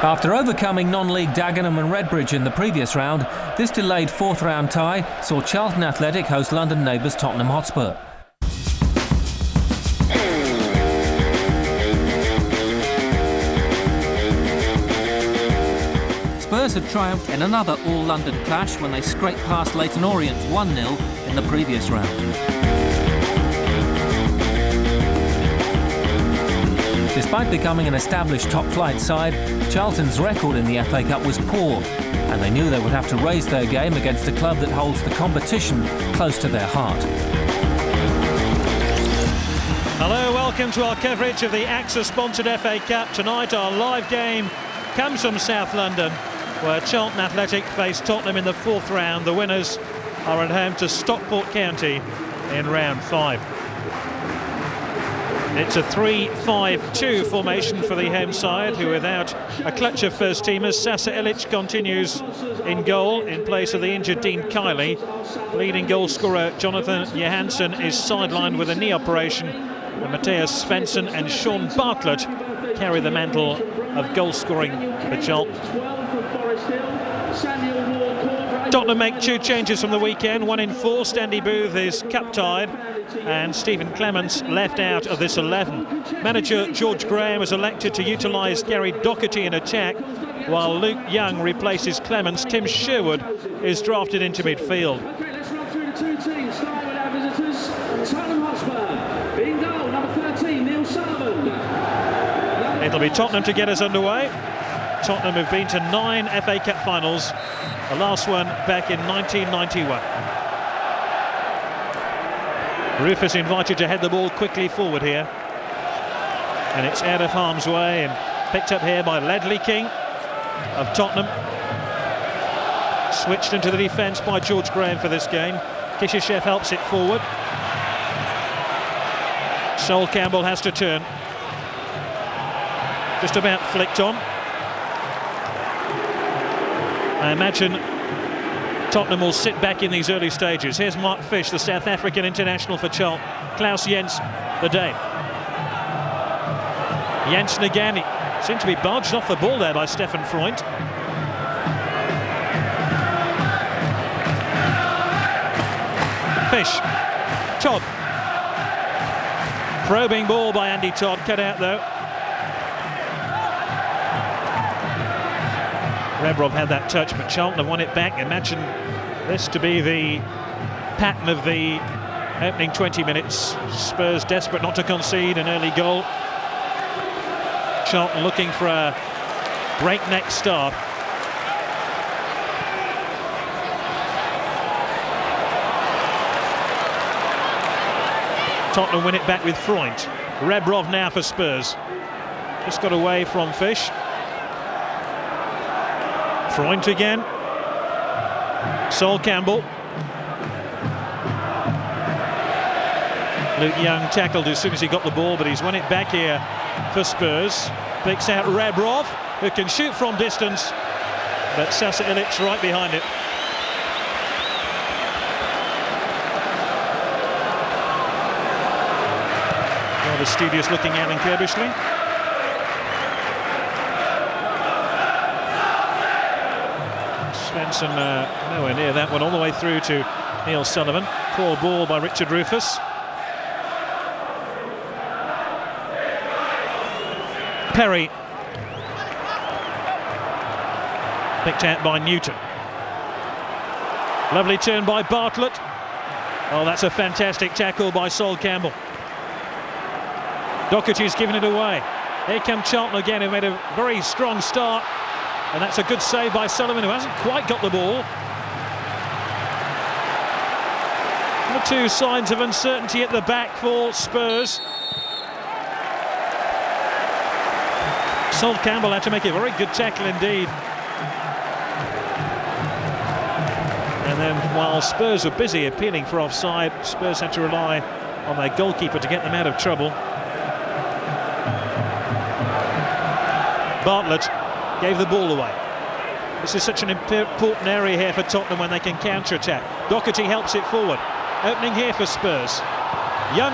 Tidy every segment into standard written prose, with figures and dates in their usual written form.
After overcoming non-league Dagenham and Redbridge in the previous round, this delayed fourth-round tie saw Charlton Athletic host London neighbours Tottenham Hotspur. Spurs had triumphed in another all-London clash when they scraped past Leyton Orient 1-0 in the previous round. Despite becoming an established top-flight side, Charlton's record in the FA Cup was poor, and they knew they would have to raise their game against a club that holds the competition close to their heart. Hello, welcome to our coverage of the AXA-sponsored FA Cup. Tonight our live game comes from South London, where Charlton Athletic face Tottenham in the fourth round. The winners are at home to Stockport County in round 5. It's a 3-5-2 formation for the home side, who without a clutch of first-teamers. Sasa Ilic continues in goal in place of the injured Dean Kiley. Leading goal scorer Jonathan Johansson is sidelined with a knee operation, and Matthias Svensson and Sean Bartlett carry the mantle of goal scoring for Charlton. Tottenham make 2 changes from the weekend, 1 in 4. Standy Booth is cup-tied and Stephen Clements left out of this 11. Manager George Graham has elected to utilise Gary Doherty in attack, while Luke Young replaces Clements. Tim Sherwood is drafted into midfield. Let's run through the 2 teams, starting with our visitors, Tottenham Hotspur. Being goal, number 13, Neil Sullivan. It'll be Tottenham to get us underway. Tottenham have been to 9 FA Cup finals, the last one back in 1991. Rufus invited to head the ball quickly forward here, and it's out of harm's way and picked up here by Ledley King of Tottenham. Switched into the defence by George Graham for this game. Kishishev helps it forward. Sol Campbell has to turn. Just about flicked on. I imagine Tottenham will sit back in these early stages. Here's Mark Fish, the South African international for Charlton. Klaus Jens, the Dane. Jensen again, he seemed to be barged off the ball there by Stefan Freund. Fish, Todd. Probing ball by Andy Todd, cut out though. Rebrov had that touch, but Charlton have won it back. Imagine this to be the pattern of the opening 20 minutes. Spurs desperate not to concede an early goal. Charlton looking for a breakneck start. Tottenham win it back with Freund. Rebrov now for Spurs. Just got away from Fish. Freund again. Sol Campbell. Luke Young tackled as soon as he got the ball, but he's won it back here for Spurs. Picks out Rebrov, who can shoot from distance, but Sasa Ilic right behind it. Rather studious looking Alan Kirbishley. Svensson nowhere near that one, all the way through to Neil Sullivan. Poor ball by Richard Rufus. Perry. Picked out by Newton. Lovely turn by Bartlett. Oh, that's a fantastic tackle by Sol Campbell. Doherty's given it away. Here come Charlton again, who made a very strong start. And that's a good save by Sullivan, who hasn't quite got the ball. The 2 signs of uncertainty at the back for Spurs. Sol Campbell had to make a very good tackle indeed. And then while Spurs were busy appealing for offside, Spurs had to rely on their goalkeeper to get them out of trouble. Bartlett gave the ball away. This is such an important area here for Tottenham when they can counter-attack. Doherty helps it forward. Opening here for Spurs. Young.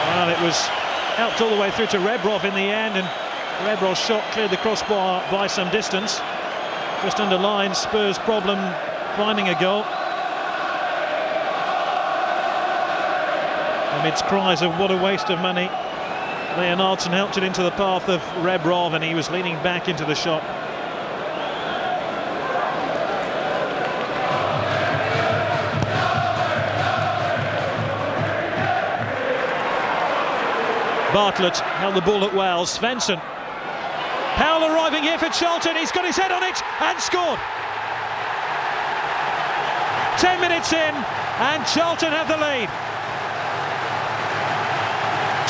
Well, it was helped all the way through to Rebrov in the end, and Rebrov's shot cleared the crossbar by some distance. Just underlines Spurs' problem finding a goal. Amidst cries of what a waste of money, Leonardson helped it into the path of Rebrov, and he was leaning back into the shot. Bartlett held the ball at well. Svensson. Powell arriving here for Charlton. He's got his head on it and scored. 10 minutes in and Charlton have the lead.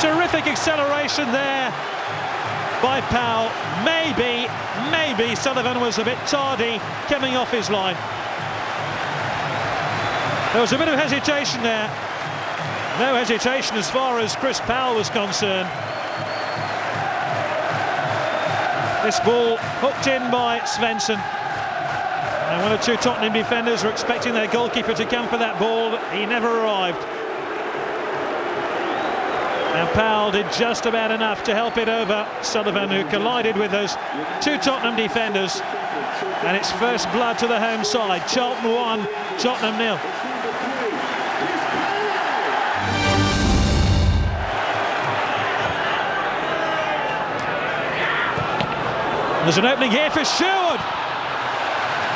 Terrific acceleration there by Powell. Maybe Sullivan was a bit tardy coming off his line. There was a bit of hesitation there. No hesitation as far as Chris Powell was concerned. This ball hooked in by Svensson. And one or two Tottenham defenders were expecting their goalkeeper to come for that ball. He never arrived. And Powell did just about enough to help it over Sullivan, who collided with those two Tottenham defenders. And it's first blood to the home side. Charlton 1, Tottenham 0. There's an opening here for Sherwood.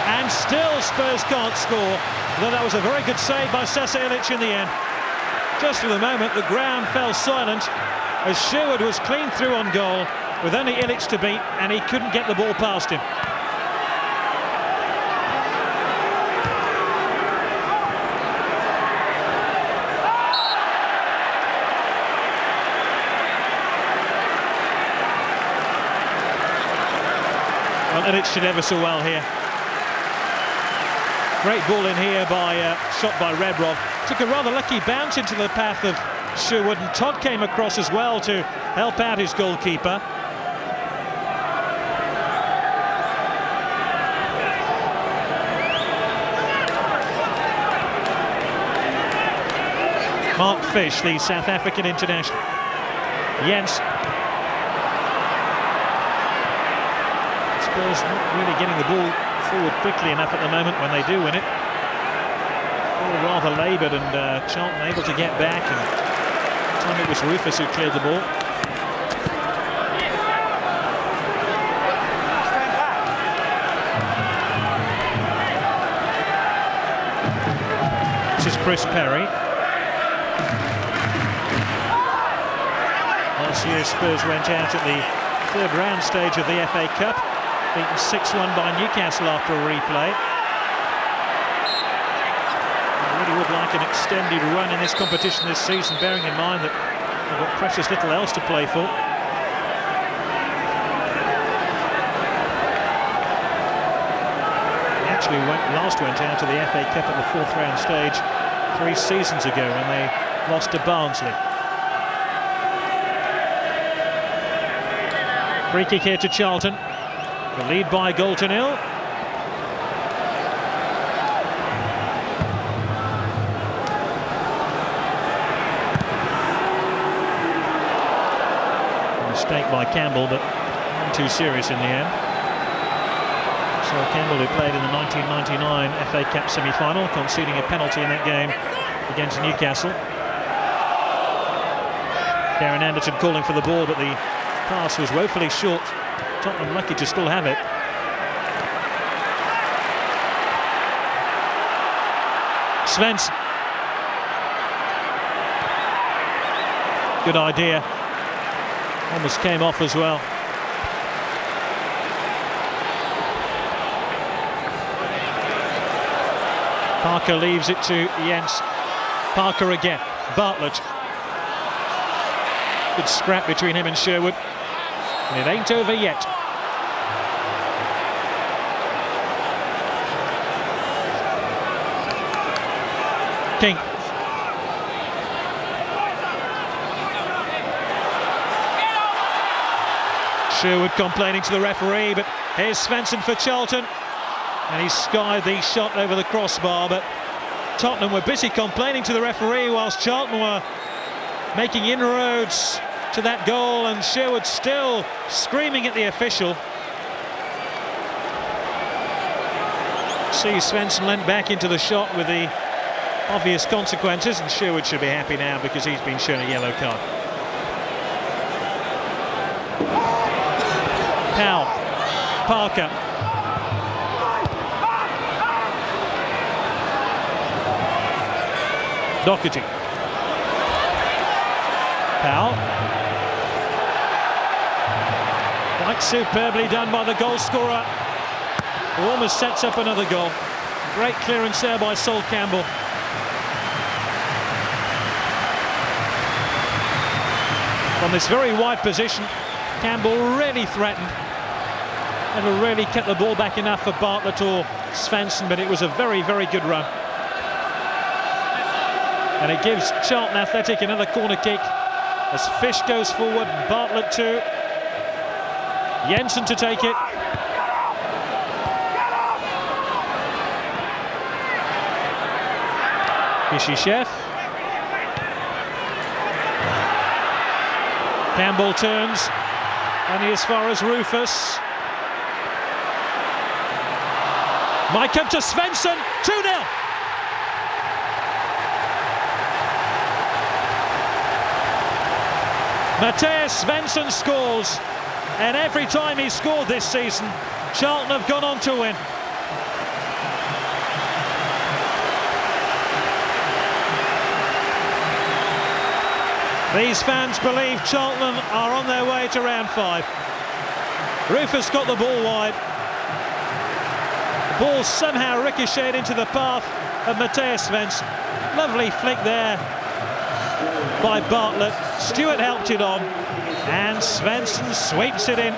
And still Spurs can't score. Though that was a very good save by Ilic in the end. Just for the moment, the ground fell silent as Sherwood was clean through on goal with only Ilic to beat, and he couldn't get the ball past him. Well, Ilic did ever so well here. Great ball in here by shot by Rebrov. Took a rather lucky bounce into the path of Sherwood, and Todd came across as well to help out his goalkeeper. Mark Fish, the South African international. Jens. Spurs not really getting the ball forward quickly enough at the moment when they do win it. Ball rather laboured, and Charlton able to get back, and this time it was Rufus who cleared the ball. This is Chris Perry. Last year Spurs went out at the third round stage of the FA Cup, beaten 6-1 by Newcastle after a replay. I really would like an extended run in this competition this season, bearing in mind that they've got precious little else to play for. They actually last went out to the FA Cup at the fourth round stage 3 seasons ago when they lost to Barnsley. Free kick here to Charlton. The lead by a goal to 0. Mistake by Campbell, but not too serious in the end. So Campbell, who played in the 1999 FA Cup semi-final, conceding a penalty in that game against Newcastle. Darren Anderton calling for the ball, but the pass was woefully short. Tottenham lucky to still have it. Svensson. Good idea. Almost came off as well. Parker leaves it to Jens. Parker again. Bartlett. Good scrap between him and Sherwood. And it ain't over yet. King. Sherwood complaining to the referee, but here's Svensson for Charlton. And he skied the shot over the crossbar, but Tottenham were busy complaining to the referee whilst Charlton were making inroads to that goal, and Sherwood still screaming at the official. See, Svensson leant back into the shot with the obvious consequences, and Sherwood should be happy now because he's been shown a yellow card. Powell, Parker. Doherty. Powell. Quite superbly done by the goal scorer, who almost sets up another goal. Great clearance there by Sol Campbell. From this very wide position, Campbell really threatened. Never really kept the ball back enough for Bartlett or Svensson, but it was a very, very good run. And it gives Charlton Athletic another corner kick as Fish goes forward, Bartlett too. Jensen to take it. Bishishev. Campbell turns, only as far as Rufus. Might come to Svensson, 2-0. Mattias Svensson scores, and every time he's scored this season, Charlton have gone on to win. These fans believe Charlton are on their way to round 5. Rufus got the ball wide. The ball somehow ricocheted into the path of Mattias Svensson. Lovely flick there by Bartlett. Stewart helped it on, and Svensson sweeps it in.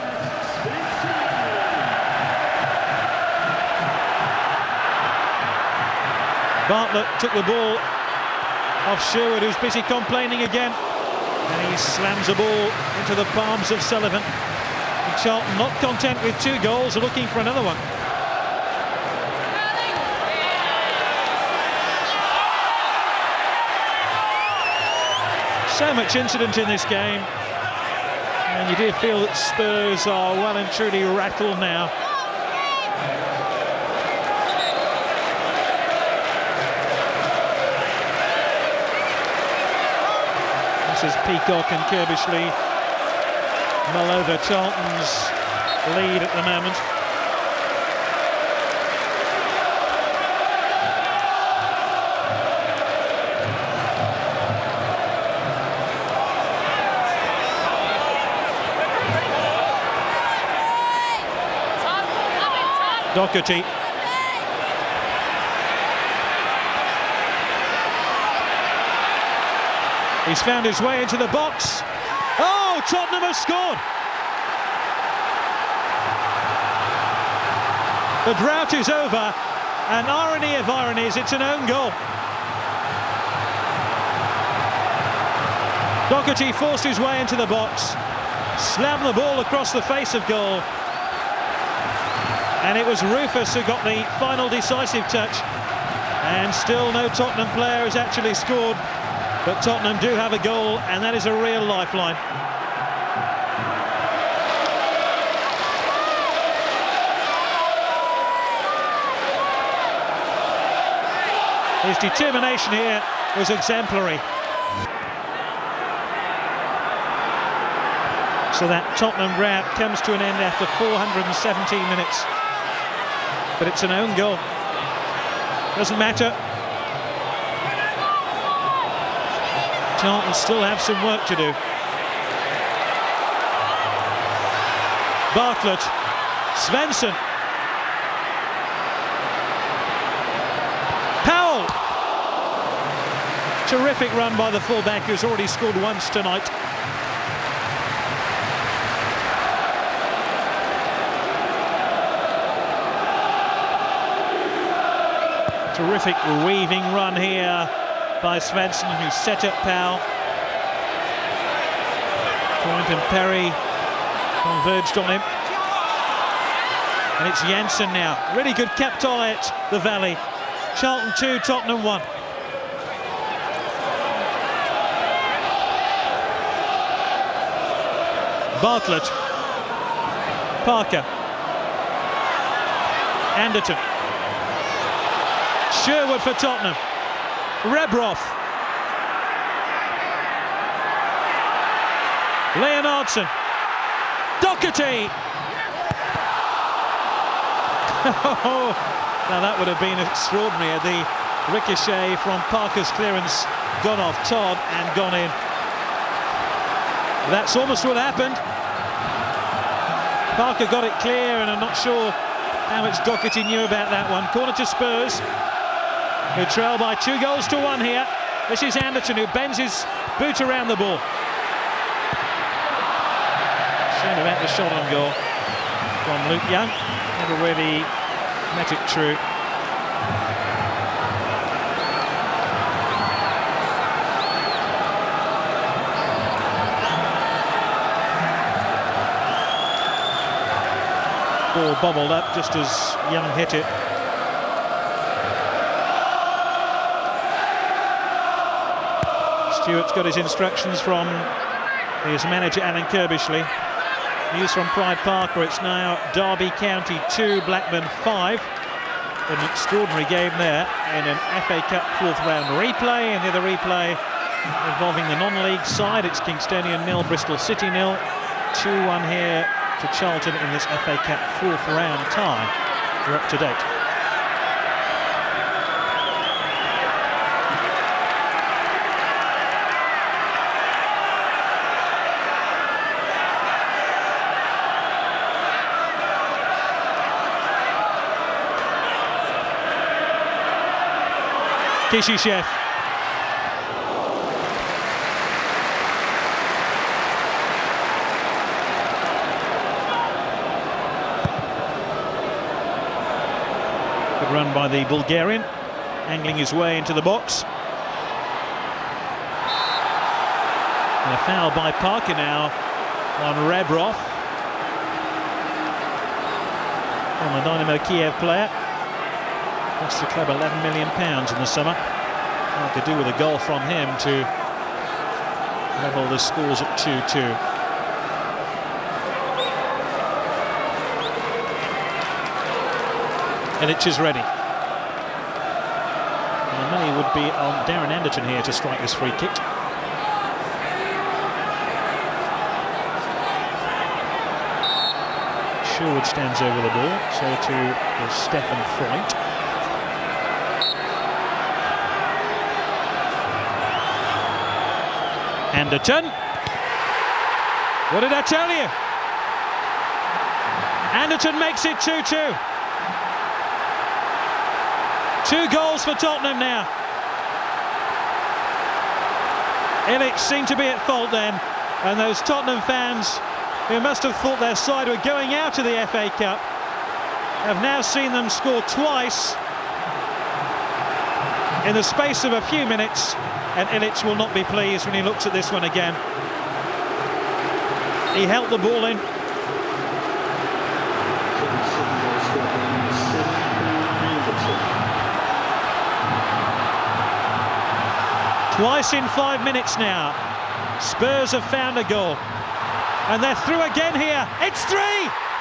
Bartlett took the ball off Sherwood, who's busy complaining again, and he slams the ball into the palms of Sullivan. And Charlton, not content with 2 goals, are looking for another one. So much incident in this game, and you do feel that Spurs are well and truly rattled now. This is Peacock and Kirbishley mull over Charlton's lead at the moment. Doherty. He's found his way into the box. Oh, Tottenham have scored! The drought is over, and irony of ironies, it's an own goal. Doherty forced his way into the box, slammed the ball across the face of goal, and it was Rufus who got the final decisive touch. And still no Tottenham player has actually scored, but Tottenham do have a goal, and that is a real lifeline. His determination here was exemplary. So that Tottenham rout comes to an end after 417 minutes. But it's an own goal. Doesn't matter. Charlton still have some work to do. Bartlett, Svensson. Powell. Terrific run by the fullback, who's already scored once tonight. Terrific weaving run here by Svensson, who set up Powell. Point and Perry converged on him. And it's Jensen now. Really good kept eye at the Valley. Charlton 2, Tottenham 1. Bartlett, Parker, Anderton, Sherwood for Tottenham, Rebrov, Leonardson, Doherty. Now that would have been extraordinary. The ricochet from Parker's clearance gone off Todd and gone in. That's almost what happened. Parker got it clear, and I'm not sure how much Doherty knew about that one. Corner to Spurs, who trail by 2-1 here. This is Anderton, who bends his boot around the ball. Shame about the shot on goal from Luke Young. Never really met it true. Ball bobbled up just as Young hit it. Stewart's got his instructions from his manager Alan Kirbishley. News from Pride Park, where it's now Derby County 2, Blackburn 5. An extraordinary game there in an FA Cup 4th round replay, and the other replay involving the non-league side. It's Kingstonian 0, Bristol City 0. 2-1 here to Charlton in this FA Cup 4th round tie. We're up to date. Kishishev. Good run by the Bulgarian, angling his way into the box. And a foul by Parker now on Rebrov, on the Dynamo Kiev player. Cost the club £11 million in the summer. Well, could do with a goal from him to level the scores at 2-2. Illich is ready. And the money would be on Darren Anderton here to strike this free kick. Sherwood stands over the ball, so to Stefan Freund. Anderton. What did I tell you? Anderton makes it 2-2. 2 goals for Tottenham now. Illich seemed to be at fault then, and those Tottenham fans who must have thought their side were going out of the FA Cup have now seen them score twice in the space of a few minutes. And Illich will not be pleased when he looks at this one again. He held the ball in. Twice in 5 minutes now. Spurs have found a goal. And they're through again here. It's 3!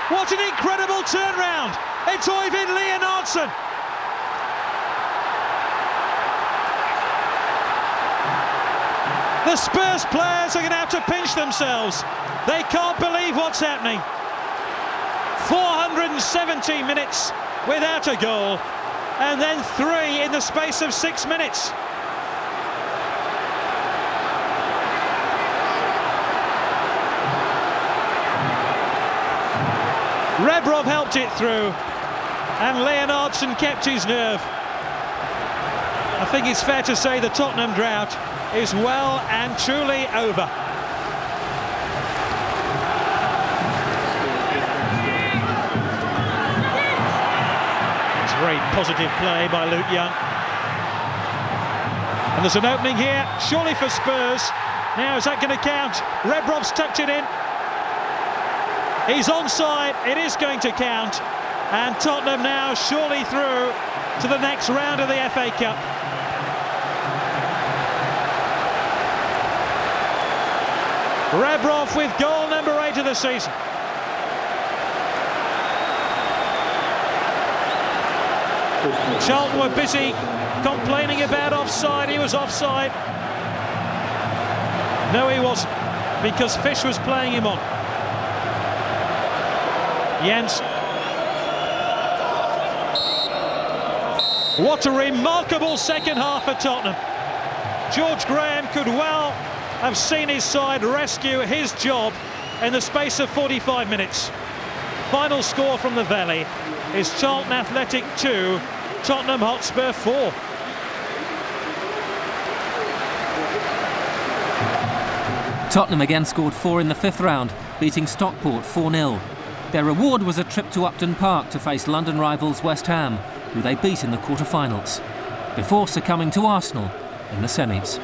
What an incredible turnaround! It's Øyvind Leonardson. The Spurs players are going to have to pinch themselves. They can't believe what's happening. 470 minutes without a goal, and then 3 in the space of 6 minutes. Rebrov helped it through, and Leonardson kept his nerve. I think it's fair to say the Tottenham drought is well and truly over. It's very positive play by Luke Young. And there's an opening here, surely for Spurs. Now, is that going to count? Rebrov's tucked it in. He's onside, it is going to count. And Tottenham now surely through to the next round of the FA Cup. Rebrov with goal number 8. stage of the season. Charlton were busy complaining about offside. He was offside. No, he wasn't, because Fish was playing him on. Jens. What a remarkable second half for Tottenham. George Graham could well have seen his side rescue his job in the space of 45 minutes. Final score from the Valley is Charlton Athletic 2, Tottenham Hotspur 4. Tottenham again scored 4 in the 5th round, beating Stockport 4-0. Their reward was a trip to Upton Park to face London rivals West Ham, who they beat in the quarter-finals, before succumbing to Arsenal in the semis.